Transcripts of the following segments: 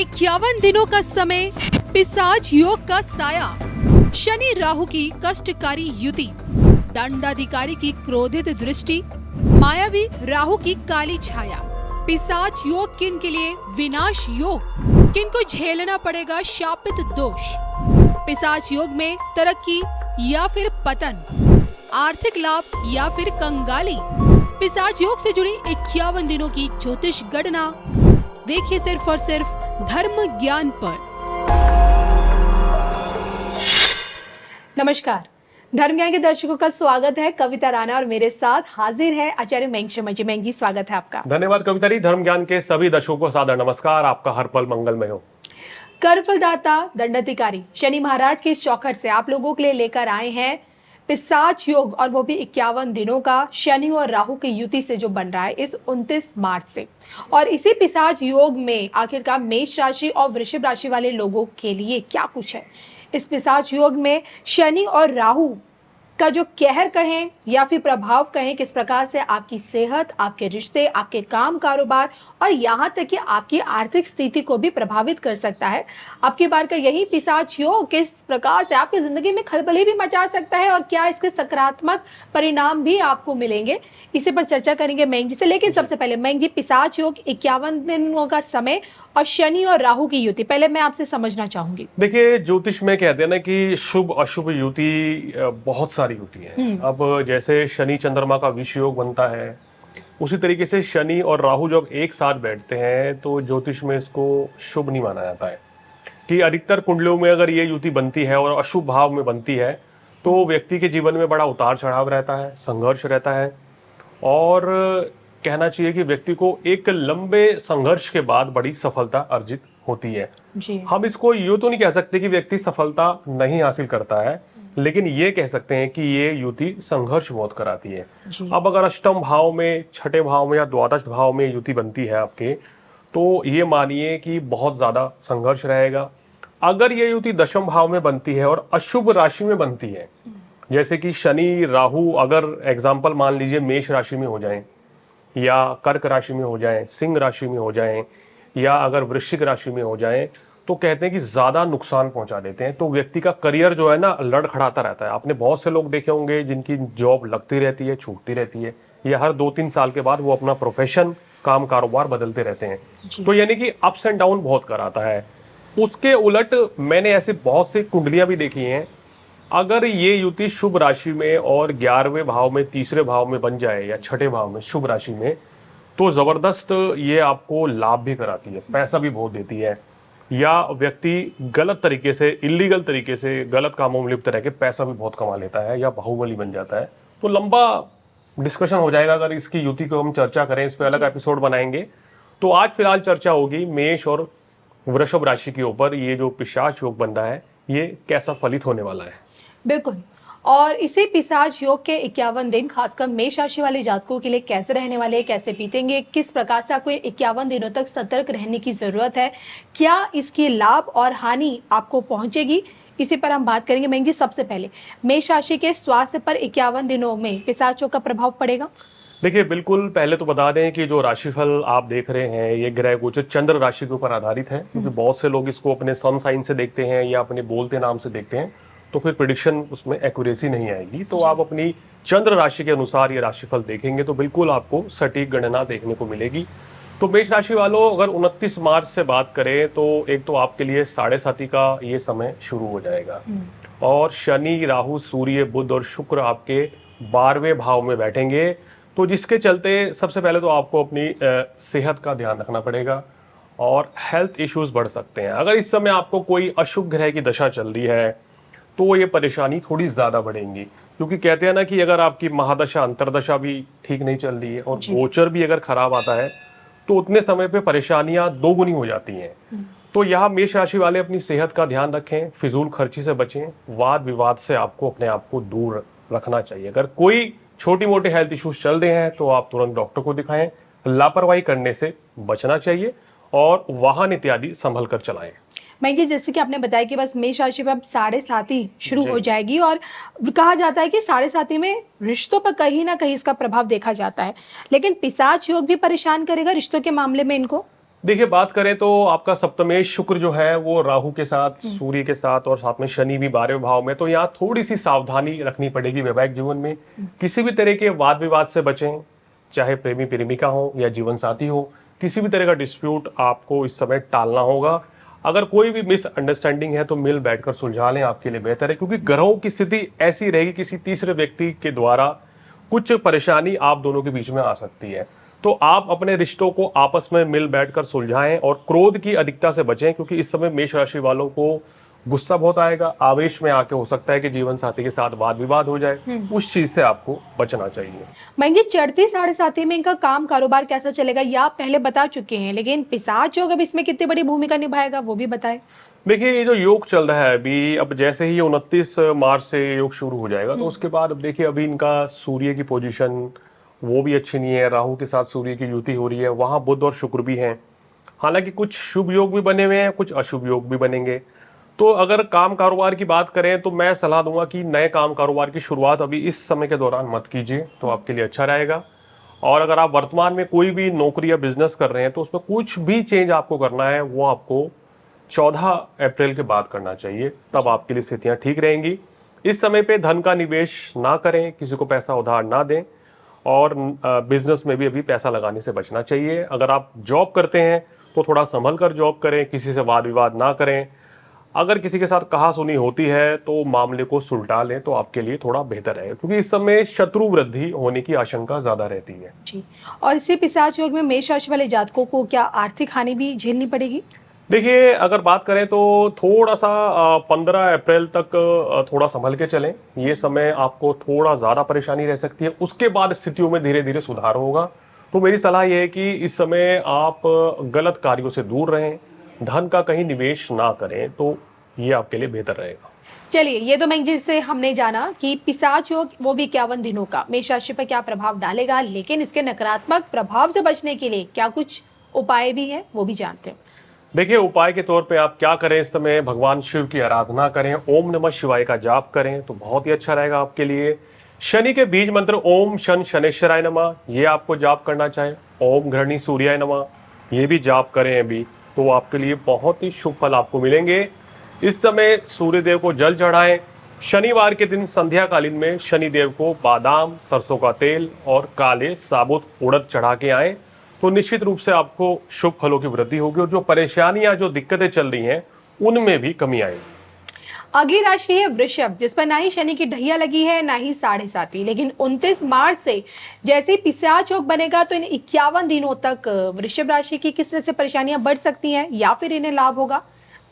51 दिनों का समय, पिशाच योग का साया, शनि राहु की कष्टकारी युति, दंडाधिकारी की क्रोधित दृष्टि, मायावी राहु की काली छाया। पिशाच योग किन के लिए विनाश योग, किन को झेलना पड़ेगा शापित दोष। पिशाच योग में तरक्की या फिर पतन, आर्थिक लाभ या फिर कंगाली। पिशाच योग से जुड़ी 51 दिनों की ज्योतिष गणना देखिए सिर्फ और सिर्फ धर्म ज्ञान पर। नमस्कार, धर्म ज्ञान के दर्शकों का स्वागत है। कविता राणा और मेरे साथ हाजिर है आचार्य मयंक शर्मा जी। मयंक जी, स्वागत है आपका। धन्यवाद कविता जी। धर्म ज्ञान के सभी दर्शकों को सादर नमस्कार। आपका हर पल मंगलमय हो। कर फलदाता दंडाधिकारी शनि महाराज के इस चौखट से आप लोगों के लिए लेकर आए हैं पिशाच योग, और वो भी 51 दिनों का शनि और राहु की युति से जो बन रहा है इस 29 मार्च से। और इसी पिशाच योग में आखिरकार मेष राशि और वृषभ राशि वाले लोगों के लिए क्या कुछ है। इस पिशाच योग में शनि और राहु का जो कहर कहें या फिर प्रभाव कहें, किस प्रकार से आपकी सेहत, आपके रिश्ते, आपके काम कारोबार और यहाँ तक कि आपकी आर्थिक स्थिति को भी प्रभावित कर सकता है। आपकी बार का यही पिशाच योग किस प्रकार से आपकी जिंदगी में खलबली भी मचा सकता है और क्या इसके सकारात्मक परिणाम भी आपको मिलेंगे, इसी पर चर्चा करेंगे मयंक जी से। लेकिन सबसे पहले मयंक जी, पिशाच योग 51 दिनों का समय और शनि और राहु की युति, पहले मैं आपसे समझना चाहूंगी। देखिए, ज्योतिष में कहते हैं ना कि शुभ अशुभ युति बहुत सारी होती है। अब जैसे शनि चंद्रमा का विष योग बनता है, उसी तरीके से शनि और राहु जब एक साथ बैठते हैं तो ज्योतिष में इसको शुभ नहीं माना जाता है। कि अधिकतर कुंडलियों में अगर ये युति बनती है और अशुभ भाव में बनती है तो व्यक्ति के जीवन में बड़ा उतार चढ़ाव रहता है, संघर्ष रहता है, और कहना चाहिए कि व्यक्ति को एक लंबे संघर्ष के बाद बड़ी सफलता अर्जित होती है जी। हम इसको यूं तो नहीं कह सकते कि व्यक्ति सफलता नहीं हासिल करता है, लेकिन ये कह सकते हैं कि ये युति संघर्ष बहुत कराती है। अब अगर अष्टम भाव में, छठे भाव में या द्वादश भाव में युति बनती है आपके, तो ये मानिए कि बहुत ज्यादा संघर्ष रहेगा। अगर ये युति दशम भाव में बनती है और अशुभ राशि में बनती है, जैसे कि शनि राहु अगर एग्जाम्पल मान लीजिए मेष राशि में हो जाए या कर्क राशि में हो जाए, सिंह राशि में हो जाए या अगर वृश्चिक राशि में हो जाए, तो कहते हैं कि ज्यादा नुकसान पहुंचा देते हैं। तो व्यक्ति का करियर जो है ना लड़खड़ाता रहता है। आपने बहुत से लोग देखे होंगे जिनकी जॉब लगती रहती है, छूटती रहती है, या हर 2-3 साल के बाद वो अपना प्रोफेशन, काम कारोबार बदलते रहते हैं। तो यानी कि अप्स एंड डाउन बहुत कराता है। उसके उलट मैंने ऐसे बहुत से कुंडलियां भी देखी हैं, अगर ये युति शुभ राशि में और 11वें भाव में, तीसरे भाव में बन जाए या छठे भाव में शुभ राशि में, तो जबरदस्त ये आपको लाभ भी कराती है, पैसा भी बहुत देती है। या व्यक्ति गलत तरीके से, इलीगल तरीके से गलत कामों में लिप्त रह के पैसा भी बहुत कमा लेता है या बाहुबली बन जाता है। तो लंबा डिस्कशन हो जाएगा अगर इसकी युति को हम चर्चा करें, इस पे अलग एपिसोड बनाएंगे। तो आज फिलहाल चर्चा होगी मेष और वृषभ राशि के ऊपर। ये जो पिशाच योग बन रहा है ये कैसा फलित होने वाला है। बिल्कुल। और इसी पिशाच योग के 51 दिन खासकर मेष राशि वाले जातकों के लिए कैसे रहने वाले हैं, कैसे बीतेंगे, किस प्रकार से आपको 51 दिनों तक सतर्क रहने की जरूरत है, क्या इसकी लाभ और हानि आपको पहुंचेगी, इसी पर हम बात करेंगे। मयंक जी, सबसे पहले मेष राशि के स्वास्थ्य पर 51 दिनों में पिशाच योग का प्रभाव पड़ेगा? देखिए, बिल्कुल। पहले तो बता दें कि जो राशिफल आप देख रहे हैं ये ग्रह गोचर चंद्र राशि के ऊपर आधारित है, क्योंकि बहुत से लोग इसको अपने सन साइन से देखते हैं या अपने बोलते नाम से देखते हैं, तो फिर प्रेडिक्शन उसमें एक्यूरेसी नहीं आएगी। तो आप अपनी चंद्र राशि के अनुसार ये राशिफल देखेंगे तो बिल्कुल आपको सटीक गणना देखने को मिलेगी। तो मेष राशि वालों, अगर 29 मार्च से बात करें तो एक तो आपके लिए 7.5 का ये समय शुरू हो जाएगा, और शनि राहु सूर्य बुध और शुक्र आपके 12वें भाव में बैठेंगे। तो जिसके चलते सबसे पहले तो आपको अपनी सेहत का ध्यान रखना पड़ेगा और हेल्थ इश्यूज बढ़ सकते हैं। अगर इस समय आपको कोई अशुभ ग्रह की दशा चल रही है तो ये परेशानी थोड़ी ज्यादा बढ़ेंगी, क्योंकि कहते हैं ना कि अगर आपकी महादशा अंतरदशा भी ठीक नहीं चल रही है और गोचर भी अगर खराब आता है तो उतने समय पे परेशानियां दोगुनी हो जाती हैं। तो यहाँ मेष राशि वाले अपनी सेहत का ध्यान रखें, फिजूल खर्ची से बचें, वाद विवाद से आपको अपने आप को दूर रखना चाहिए। अगर कोई छोटी मोटी हेल्थ इश्यूज चल रहे हैं तो आप तुरंत डॉक्टर को दिखाएं। लापरवाही करने से बचना चाहिए और वाहन इत्यादि संभल कर चलाएं। मयंक जी, जैसे कि आपने बताया कि बस मेष राशि पर अब 7.5 शुरू हो जाएगी, और कहा जाता है कि 7.5 में रिश्तों पर कहीं ना कहीं इसका प्रभाव देखा जाता है, लेकिन पिशाच योग भी परेशान करेगा रिश्तों के मामले में इनको? देखिए, बात करें तो आपका सप्तमेश शुक्र जो है वो राहु के साथ, सूर्य के साथ और साथ में शनि भी 12वें भाव में, तो यहाँ थोड़ी सी सावधानी रखनी पड़ेगी वैवाहिक जीवन में। किसी भी तरह के वाद विवाद से बचें, चाहे प्रेमी प्रेमिका हो या जीवन साथी हो, किसी भी तरह का डिस्प्यूट आपको इस समय टालना होगा। अगर कोई भी मिसअंडरस्टैंडिंग है तो मिल बैठकर सुलझा लें, आपके लिए बेहतर है, क्योंकि ग्रहों की स्थिति ऐसी रहेगी किसी तीसरे व्यक्ति के द्वारा कुछ परेशानी आप दोनों के बीच में आ सकती है। तो आप अपने रिश्तों को आपस में मिल बैठकर सुलझाएं और क्रोध की अधिकता से बचें, क्योंकि इस समय मेष राशि वालों को गुस्सा बहुत आएगा, आवेश में आके हो सकता है कि जीवन साथी के साथ वाद विवाद हो जाए। उस चीज से आपको बचना चाहिए। मैं ये चढ़ती साढ़े साथी में इनका काम कारोबार कैसा चलेगा, या आप पहले बता चुके हैं, लेकिन पिशाच योग अब इसमें कितनी बड़ी भूमिका निभाएगा वो भी बताएं। देखिए, ये जो योग चल रहा है अभी, अब जैसे ही 29 मार्च से योग शुरू हो जाएगा, तो उसके बाद अब देखिए, अभी इनका सूर्य की पोजीशन वो भी अच्छी नहीं है, राहु के साथ सूर्य की युति हो रही है, वहां बुध और शुक्र भी हैं। हालांकि कुछ शुभ योग भी बने हुए हैं, कुछ अशुभ योग भी बनेंगे। तो अगर काम कारोबार की बात करें तो मैं सलाह दूंगा कि नए काम कारोबार की शुरुआत अभी इस समय के दौरान मत कीजिए, तो आपके लिए अच्छा रहेगा। और अगर आप वर्तमान में कोई भी नौकरी या बिजनेस कर रहे हैं तो उसमें कुछ भी चेंज आपको करना है, वो आपको 14 अप्रैल के बाद करना चाहिए, तब आपके लिए स्थितियां ठीक रहेंगी। इस समय पे धन का निवेश ना करें, किसी को पैसा उधार ना दें, और बिजनेस में भी अभी पैसा लगाने से बचना चाहिए। अगर आप जॉब करते हैं तो थोड़ा संभल कर जॉब करें, किसी से वाद विवाद ना करें। अगर किसी के साथ कहा सुनी होती है तो मामले को सुलझा लें, तो आपके लिए थोड़ा बेहतर है, क्योंकि इस समय शत्रु वृद्धि होने की आशंका ज्यादा रहती है जी। और इसी पिशाच योग में मेष राशि वाले जातकों को क्या आर्थिक हानि भी झेलनी पड़ेगी? देखिए, अगर बात करें तो थोड़ा सा 15 अप्रैल तक थोड़ा संभल के चलें। ये समय आपको थोड़ा ज़्यादा परेशानी रह सकती है, उसके बाद स्थितियों में धीरे धीरे सुधार होगा। तो मेरी सलाह ये है कि इस समय आप गलत कार्यों से दूर रहें, धन का कहीं निवेश ना करें, तो ये आपके लिए बेहतर रहेगा। चलिए, ये तो मैं जिससे हमने जाना कि पिशाच योग वो भी 51 दिनों का मेष राशि पर क्या प्रभाव डालेगा, लेकिन इसके नकारात्मक प्रभाव से बचने के लिए क्या कुछ उपाय भी है वो भी जानते हैं। देखिए, उपाय के तौर पे आप क्या करें, इस समय भगवान शिव की आराधना करें, ओम नमः शिवाय का जाप करें, तो बहुत ही अच्छा रहेगा आपके लिए। शनि के बीज मंत्र ओम शन शनेश्वराय नमः, ये आपको जाप करना चाहिए। ओम घृणी सूर्याय नमः, ये भी जाप करें अभी, तो आपके लिए बहुत ही शुभ फल आपको मिलेंगे। इस समय सूर्यदेव को जल चढ़ाएं। शनिवार के दिन संध्याकालीन में शनिदेव को बादाम, सरसों का तेल और काले साबुत उड़द चढ़ा के आए, तो निश्चित रूप से आपको शुभ फलों की वृद्धि होगी और जो परेशानियां, जो दिक्कतें चल रही हैं, उनमें भी कमी आएगी। अगली राशि है वृषभ, जिस पर ना ही शनि की ढैया लगी है ना ही साढ़े साती, लेकिन 29 मार्च से जैसे ही पिशाच योग बनेगा तो इन 51 दिनों तक वृषभ राशि की किस तरह से परेशानियां बढ़ सकती हैं या फिर इन्हें लाभ होगा,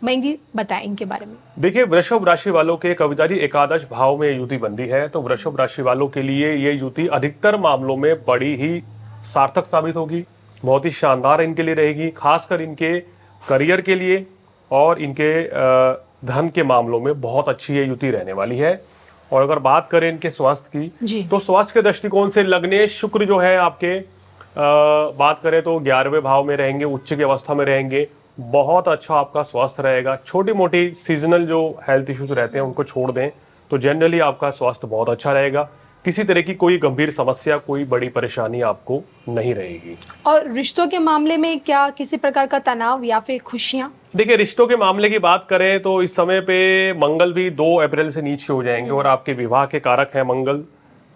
मैं जी बताएं इनके बारे में। देखिए, वृषभ राशि वालों के कविता जी एकादश भाव में युति बंदी है, तो वृषभ राशि वालों के लिए ये युति अधिकतर मामलों में बड़ी ही सार्थक साबित होगी, बहुत ही शानदार इनके लिए रहेगी, खासकर इनके करियर के लिए और इनके धन के मामलों में बहुत अच्छी ये युति रहने वाली है। और अगर बात करें इनके स्वास्थ्य की, तो स्वास्थ्य के दृष्टिकोण से लग्नेश शुक्र जो है आपके बात करें तो 11वें भाव में रहेंगे, उच्च की अवस्था में रहेंगे, बहुत अच्छा आपका स्वास्थ्य रहेगा। छोटी मोटी सीजनल जो हेल्थ इश्यूज रहते हैं उनको छोड़ दें तो जनरली आपका स्वास्थ्य बहुत अच्छा रहेगा। किसी तरह की कोई गंभीर समस्या, कोई बड़ी परेशानी आपको नहीं रहेगी। और रिश्तों के मामले में क्या किसी प्रकार का तनाव या फिर खुशियां? देखिए, रिश्तों के मामले की बात करें तो इस समय पे मंगल भी 2 अप्रैल से नीचे हो जाएंगे और आपके विवाह के कारक है मंगल,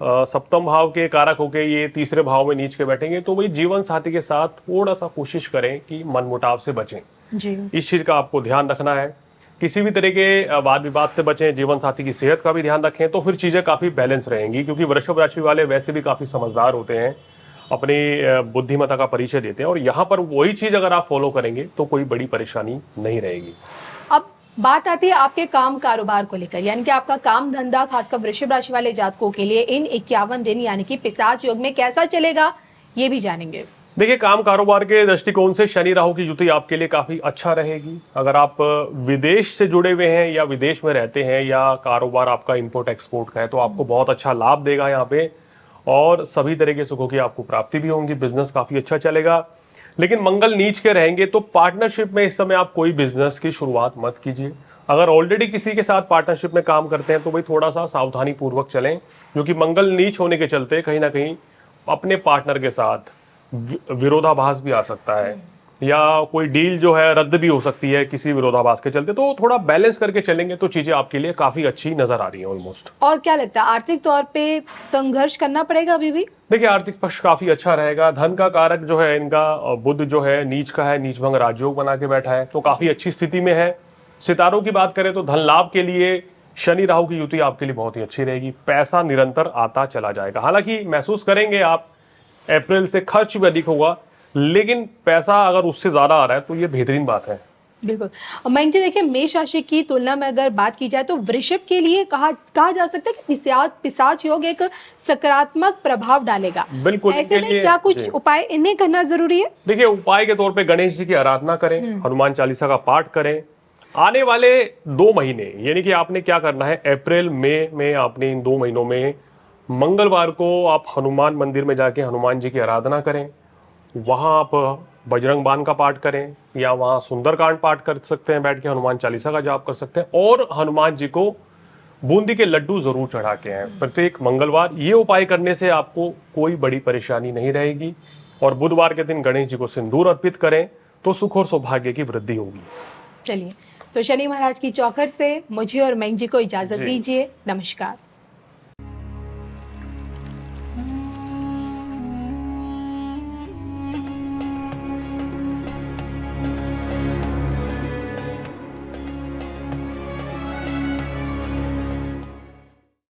सप्तम भाव के कारक होके ये तीसरे भाव में नीच के बैठेंगे। तो वही जीवन साथी के साथ थोड़ा सा कोशिश करें कि मनमुटाव से बचें जी। इस चीज का आपको ध्यान रखना है। किसी भी तरह के वाद विवाद से बचें, जीवन साथी की सेहत का भी ध्यान रखें, तो फिर चीजें काफी बैलेंस रहेंगी, क्योंकि वृषभ राशि वाले वैसे भी काफी समझदार होते हैं, अपनी बुद्धिमत्ता का परिचय देते हैं, और यहाँ पर वही चीज अगर आप फॉलो करेंगे तो कोई बड़ी परेशानी नहीं रहेगी। अब बात आती है आपके काम कारोबार को लेकर, यानी कि आपका काम धंधा खासकर वृषभ राशि वाले जातकों के लिए इन 51 दिन यानी कि पिशाच योग में कैसा चलेगा ये भी जानेंगे। देखिए, काम कारोबार के दृष्टिकोण से शनि राहु की युति आपके लिए काफी अच्छा रहेगी। अगर आप विदेश से जुड़े हुए हैं या विदेश में रहते हैं या कारोबार आपका इंपोर्ट एक्सपोर्ट का है, तो आपको बहुत अच्छा लाभ देगा यहाँ पे, और सभी तरह के सुखों की आपको प्राप्ति भी होंगी, बिजनेस काफी अच्छा चलेगा। लेकिन मंगल नीच के रहेंगे तो पार्टनरशिप में इस समय आप कोई बिजनेस की शुरुआत मत कीजिए। अगर ऑलरेडी किसी के साथ पार्टनरशिप में काम करते हैं तो भाई थोड़ा सा सावधानी पूर्वक चलें, क्योंकि मंगल नीच होने के चलते कहीं ना कहीं अपने पार्टनर के साथ विरोधाभास भी आ सकता है। या कोई डील जो है रद्द भी हो सकती है किसी विरोधाभास के चलते। तो थोड़ा बैलेंस करके चलेंगे तो चीजें आपके लिए काफी अच्छी नजर आ रही हैं ऑलमोस्ट। और क्या लगता है आर्थिक तौर पे संघर्ष करना पड़ेगा अभी भी? देखिए, आर्थिक पक्ष काफी अच्छा रहेगा। धन का कारक जो है इनका बुध जो है नीच का है, नीच भंग राजयोग बना के बैठा है, तो काफी अच्छी स्थिति में है। सितारों की बात करें तो धन लाभ के लिए शनि राहु की युति आपके लिए बहुत ही अच्छी रहेगी। पैसा निरंतर आता चला जाएगा। हालांकि महसूस करेंगे आप अप्रैल से खर्च भी अधिक होगा, लेकिन पैसा अगर उससे ज्यादा आ रहा है तो ये बेहतरीन बात है। बिल्कुल। और मयंक जी देखिए, मेष राशि की तुलना में अगर बात की जाए तो वृषभ के लिए कहा जा सकता है कि पिशाच योग एक सकारात्मक प्रभाव डालेगा। बिल्कुल, ऐसे इनके में लिए क्या कुछ जी। उपाय इन्हें करना जरूरी है? देखिए, उपाय के तौर पे गणेश जी की आराधना करें, हनुमान चालीसा का पाठ करें। आने वाले 2 महीने यानी कि आपने क्या करना है, अप्रैल मई में आपने इन 2 महीनों में मंगलवार को आप हनुमान मंदिर में जाके हनुमान जी की आराधना करें। वहां आप बजरंग बाण का पाठ करें या वहां सुंदरकांड पाठ कर सकते हैं, बैठ के हनुमान चालीसा का जाप कर सकते हैं। और हनुमान जी को बूंदी के लड्डू जरूर चढ़ा के आए प्रत्येक मंगलवार। ये उपाय करने से आपको कोई बड़ी परेशानी नहीं रहेगी। और बुधवार के दिन गणेश जी को सिंदूर अर्पित करें तो सुख और सौभाग्य की वृद्धि होगी। चलिए, तो शनि महाराज की चौखट से मुझे और मयंक जी को इजाजत जी। दीजिए। नमस्कार।